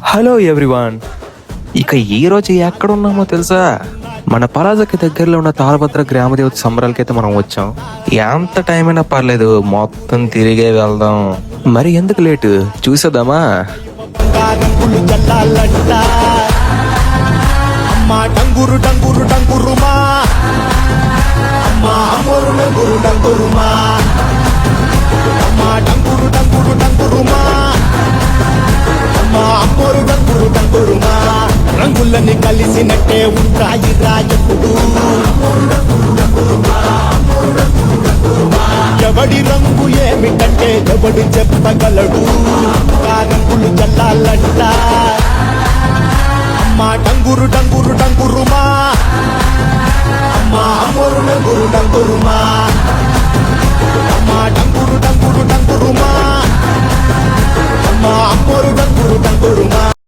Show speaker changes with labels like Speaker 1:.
Speaker 1: Hello everyone. ఇక ఈ రోజు ఎక్కడున్నామో తెలుసా? మన పలాజకి దగ్గరలో ఉన్న తాళభద్ర గ్రామదేవత సంబరాలకైతే మనం వచ్చాం. ఎంత టైం అయినా పర్లేదు, మొత్తం తిరిగే వెళ్దాం. మరి ఎందుకు లేటు, చూసేద్దామా?
Speaker 2: రంగులని కలిసినట్టే ఉంటాయి రాజపుడు. ఎవడి రంగు ఏమిటంటే ఎవడు చెప్పగలడు. ఆ రంగులు చల్లాలంట అమ్మా డంగురు డంగురు డంగురుమా. అమ్మా అమ్మోరు డంగురు డంగురుమా. అమ్మా డంగురు డంగురు డంగురుమా.